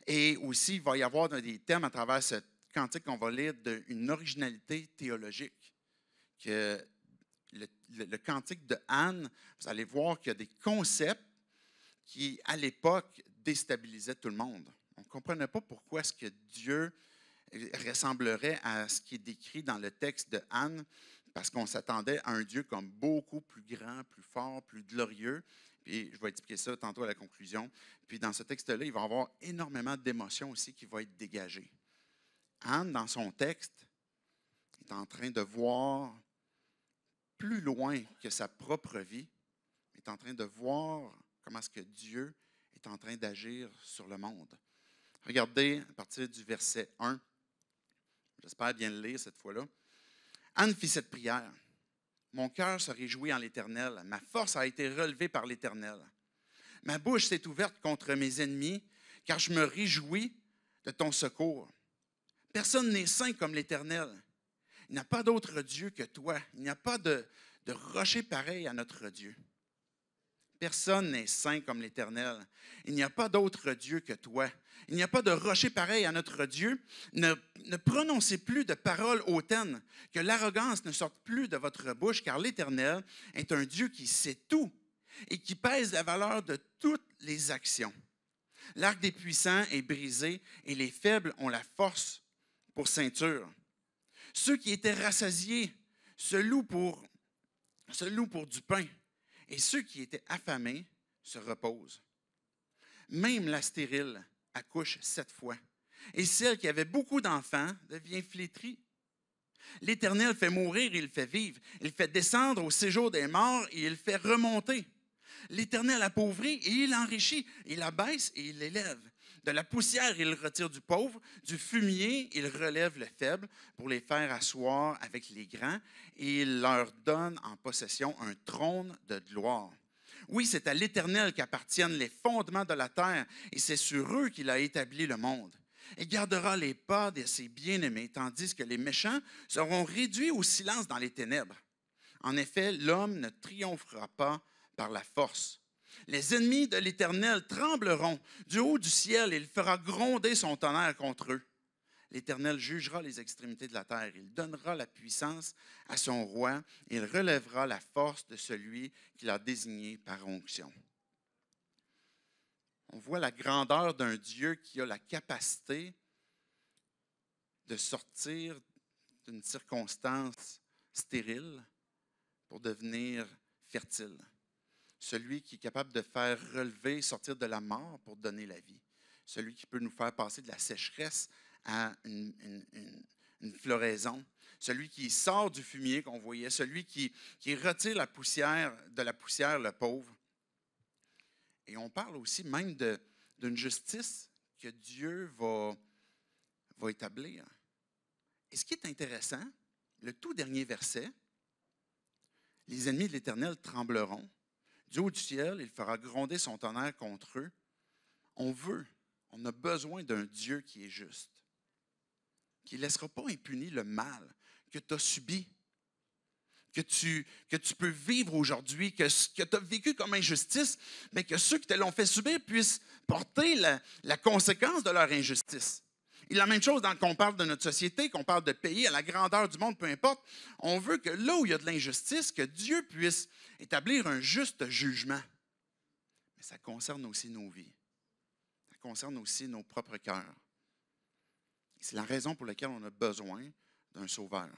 Et aussi, il va y avoir des thèmes à travers ce cantique qu'on va lire d'une originalité théologique. Que le cantique de Anne, vous allez voir qu'il y a des concepts qui, à l'époque, déstabilisaient tout le monde. On ne comprenait pas pourquoi est-ce que Dieu ressemblerait à ce qui est décrit dans le texte de Anne, parce qu'on s'attendait à un Dieu comme beaucoup plus grand, plus fort, plus glorieux. Puis je vais expliquer ça tantôt à la conclusion. Puis dans ce texte-là, il va y avoir énormément d'émotions aussi qui vont être dégagées. Anne, dans son texte, est en train de voir plus loin que sa propre vie, est en train de voir comment est-ce que Dieu est en train d'agir sur le monde. Regardez à partir du verset 1. J'espère bien le lire cette fois-là. Anne fit cette prière. Mon cœur se réjouit en l'Éternel. Ma force a été relevée par l'Éternel. Ma bouche s'est ouverte contre mes ennemis, car je me réjouis de ton secours. Personne n'est saint comme l'Éternel. Il n'y a pas d'autre Dieu que toi. Il n'y a pas de rocher pareil à notre Dieu. Personne n'est saint comme l'Éternel. Il n'y a pas d'autre Dieu que toi. Il n'y a pas de rocher pareil à notre Dieu. Ne prononcez plus de paroles hautaines, que l'arrogance ne sorte plus de votre bouche, car l'Éternel est un Dieu qui sait tout et qui pèse la valeur de toutes les actions. L'arc des puissants est brisé et les faibles ont la force pour ceinture. Ceux qui étaient rassasiés se louent pour du pain. Et ceux qui étaient affamés se reposent. Même la stérile accouche 7 fois. Et celle qui avait beaucoup d'enfants devient flétrie. L'Éternel fait mourir et il fait vivre. Il fait descendre au séjour des morts et il fait remonter. L'Éternel appauvrit et il enrichit. Il abaisse et il élève. De la poussière, il retire du pauvre. Du fumier, il relève le faible pour les faire asseoir avec les grands. Et il leur donne en possession un trône de gloire. Oui, c'est à l'Éternel qu'appartiennent les fondements de la terre, et c'est sur eux qu'il a établi le monde. Il gardera les pas de ses bien-aimés, tandis que les méchants seront réduits au silence dans les ténèbres. En effet, l'homme ne triomphera pas par la force. Les ennemis de l'Éternel trembleront. Du haut du ciel, il fera gronder son tonnerre contre eux. l'Éternel jugera les extrémités de la terre. Il donnera la puissance à son roi. Et il relèvera la force de celui qu'il a désigné par onction. On voit la grandeur d'un Dieu qui a la capacité de sortir d'une circonstance stérile pour devenir fertile. Celui qui est capable de faire relever, sortir de la mort pour donner la vie. Celui qui peut nous faire passer de la sécheresse à une floraison. Celui qui sort du fumier qu'on voyait. Celui qui retire de la poussière le pauvre. Et on parle aussi même d'une justice que Dieu va établir. Et ce qui est intéressant, le tout dernier verset, « Les ennemis de l'Éternel trembleront. Du haut du ciel, il fera gronder son tonnerre contre eux. » On a besoin d'un Dieu qui est juste, qui ne laissera pas impuni le mal que tu as subi, que tu peux vivre aujourd'hui, que tu as vécu comme injustice, mais que ceux qui te l'ont fait subir puissent porter la conséquence de leur injustice. Et la même chose quand on parle de notre société, qu'on parle de pays, à la grandeur du monde, peu importe, on veut que là où il y a de l'injustice, que Dieu puisse établir un juste jugement. Mais ça concerne aussi nos vies. Ça concerne aussi nos propres cœurs. C'est la raison pour laquelle on a besoin d'un sauveur.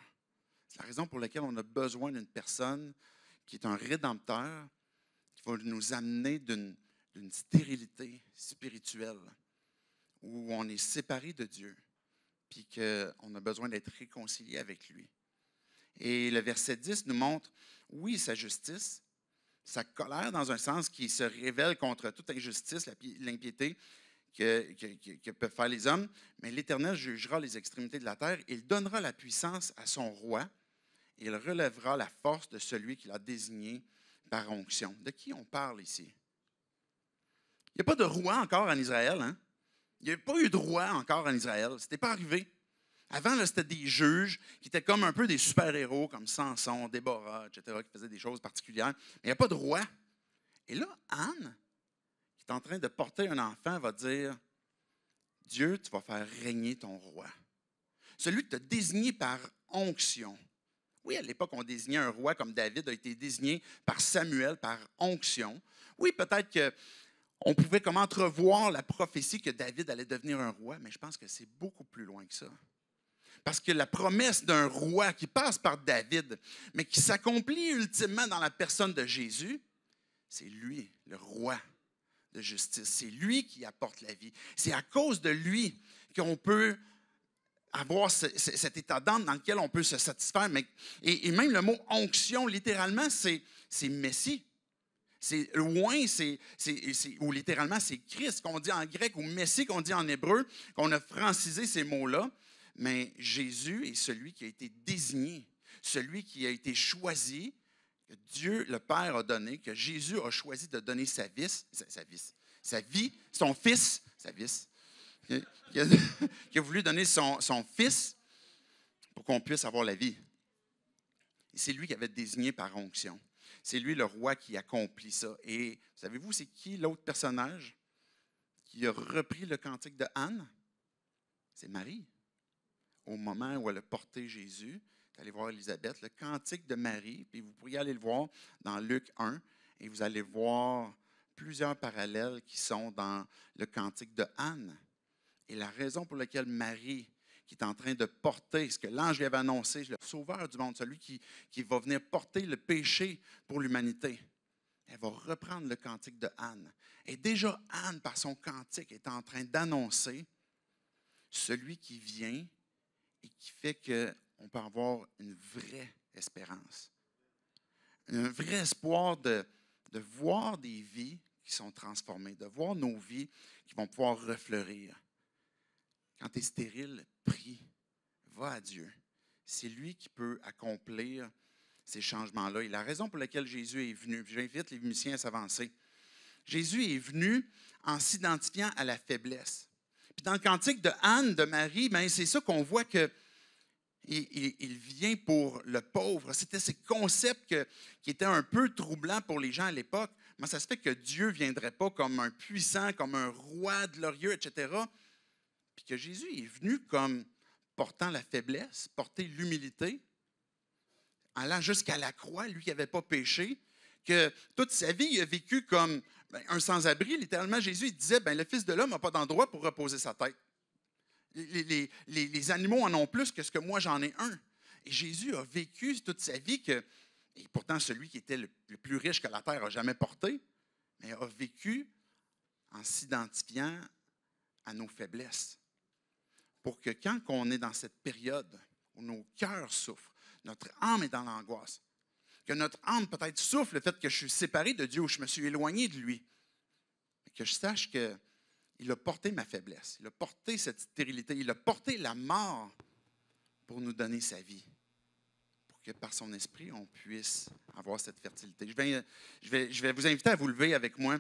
C'est la raison pour laquelle on a besoin d'une personne qui est un rédempteur, qui va nous amener d'une stérilité spirituelle, où on est séparé de Dieu, puis qu'on a besoin d'être réconcilié avec lui. Et le verset 10 nous montre, oui, sa justice, sa colère dans un sens qui se révèle contre toute injustice, l'impiété que peuvent faire les hommes, mais l'Éternel jugera les extrémités de la terre, il donnera la puissance à son roi, et il relèvera la force de celui qu'il a désigné par onction. De qui on parle ici? Il n'y a pas de roi encore en Israël, hein? Il n'y a pas eu de roi encore en Israël. Ce n'était pas arrivé. Avant, là, c'était des juges qui étaient comme un peu des super-héros, comme Samson, Déborah, etc., qui faisaient des choses particulières. Mais il n'y a pas de roi. Et là, Anne, qui est en train de porter un enfant, va dire, « Dieu, tu vas faire régner ton roi. » Celui que tu as désigné par onction. Oui, à l'époque, on désignait un roi comme David a été désigné par Samuel, par onction. Oui, peut-être que on pouvait comme entrevoir la prophétie que David allait devenir un roi, mais je pense que c'est beaucoup plus loin que ça. Parce que la promesse d'un roi qui passe par David, mais qui s'accomplit ultimement dans la personne de Jésus, c'est lui, le roi de justice. C'est lui qui apporte la vie. C'est à cause de lui qu'on peut avoir cet état d'âme dans lequel on peut se satisfaire. Et même le mot onction, littéralement, c'est Messie. C'est loin, ou littéralement, c'est Christ qu'on dit en grec, ou Messie qu'on dit en hébreu, qu'on a francisé ces mots-là. Mais Jésus est celui qui a été désigné, celui qui a été choisi, que Dieu, le Père, a donné, que Jésus a choisi de donner sa vie, son Fils, qui a voulu donner son Fils pour qu'on puisse avoir la vie. Et c'est lui qui avait désigné par onction. C'est lui le roi qui accomplit ça. Et savez-vous, c'est qui l'autre personnage qui a repris le cantique de Anne? C'est Marie. Au moment où elle a porté Jésus, vous allez voir Élisabeth, le cantique de Marie, puis vous pourriez aller le voir dans Luc 1, et vous allez voir plusieurs parallèles qui sont dans le cantique de Anne. Et la raison pour laquelle Marie, qui est en train de porter ce que l'ange lui avait annoncé, le sauveur du monde, celui qui va venir porter le péché pour l'humanité, elle va reprendre le cantique de Anne. Et déjà, Anne, par son cantique, est en train d'annoncer celui qui vient et qui fait qu'on peut avoir une vraie espérance. Un vrai espoir de voir des vies qui sont transformées, de voir nos vies qui vont pouvoir refleurir. Quand tu es stérile, prie, va à Dieu. C'est lui qui peut accomplir ces changements-là. Et la raison pour laquelle Jésus est venu, j'invite les musiciens à s'avancer. Jésus est venu en s'identifiant à la faiblesse. Puis dans le cantique de Anne, de Marie, ben c'est ça qu'on voit que il vient pour le pauvre. C'était ces concepts qui étaient un peu troublants pour les gens à l'époque. Mais ça se fait que Dieu ne viendrait pas comme un puissant, comme un roi glorieux, etc., puis que Jésus est venu comme portant la faiblesse, porter l'humilité, allant jusqu'à la croix, lui qui n'avait pas péché, que toute sa vie, il a vécu comme un sans-abri. Littéralement, Jésus il disait, le Fils de l'homme n'a pas d'endroit pour reposer sa tête. Les animaux en ont plus que ce que moi j'en ai un. Et Jésus a vécu toute sa vie et pourtant celui qui était le plus riche que la terre n'a jamais porté, mais a vécu en s'identifiant à nos faiblesses. Pour que quand on est dans cette période où nos cœurs souffrent, notre âme est dans l'angoisse, que notre âme peut-être souffre le fait que je suis séparé de Dieu ou je me suis éloigné de lui, mais que je sache qu'il a porté ma faiblesse, il a porté cette stérilité, il a porté la mort pour nous donner sa vie, pour que par son esprit, on puisse avoir cette fertilité. Je vais vous inviter à vous lever avec moi.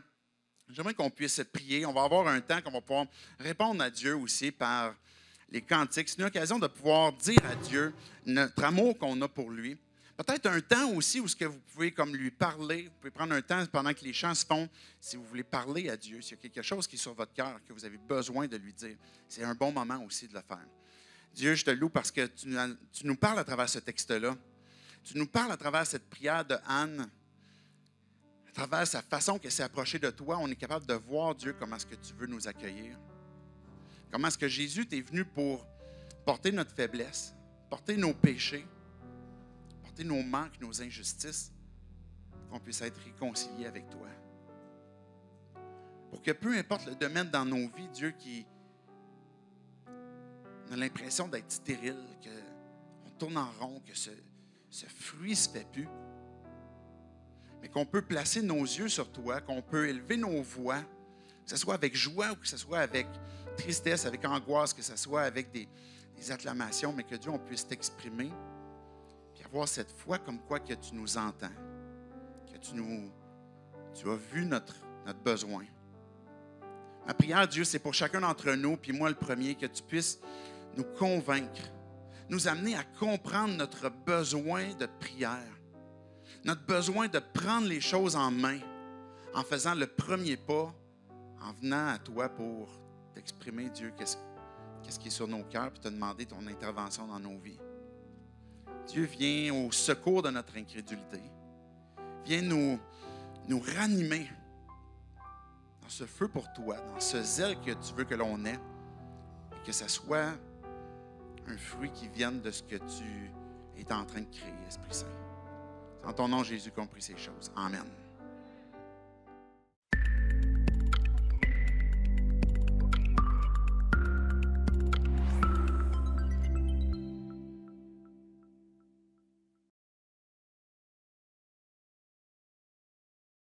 J'aimerais qu'on puisse prier. On va avoir un temps qu'on va pouvoir répondre à Dieu aussi par les cantiques. C'est une occasion de pouvoir dire à Dieu notre amour qu'on a pour lui. Peut-être un temps aussi où ce que vous pouvez comme lui parler. Vous pouvez prendre un temps pendant que les chants se font. Si vous voulez parler à Dieu, s'il y a quelque chose qui est sur votre cœur, que vous avez besoin de lui dire, c'est un bon moment aussi de le faire. Dieu, je te loue parce que tu nous parles à travers ce texte-là. Tu nous parles à travers cette prière de Anne. À travers sa façon qu'elle s'est approchée de toi, on est capable de voir, Dieu, comment est-ce que tu veux nous accueillir. Comment est-ce que Jésus t'est venu pour porter notre faiblesse, porter nos péchés, porter nos manques, nos injustices, qu'on puisse être réconciliés avec toi. Pour que peu importe le domaine dans nos vies, Dieu, qui a l'impression d'être stérile, qu'on tourne en rond, que ce fruit ne se fait plus, mais qu'on peut placer nos yeux sur toi, qu'on peut élever nos voix, que ce soit avec joie ou que ce soit avec tristesse, avec angoisse, que ce soit avec des acclamations, mais que Dieu, on puisse t'exprimer, puis avoir cette foi comme quoi que tu nous entends, que tu as vu notre besoin. Ma prière, Dieu, c'est pour chacun d'entre nous, puis moi le premier, que tu puisses nous convaincre, nous amener à comprendre notre besoin de prière, notre besoin de prendre les choses en main en faisant le premier pas, en venant à toi pour t'exprimer, Dieu, qu'est-ce qui est sur nos cœurs, puis te demander ton intervention dans nos vies. Dieu, viens au secours de notre incrédulité. Viens nous ranimer dans ce feu pour toi, dans ce zèle que tu veux que l'on ait, et que ça soit un fruit qui vienne de ce que tu es en train de créer, Esprit Saint. C'est en ton nom, Jésus, qu'on prie ces choses. Amen.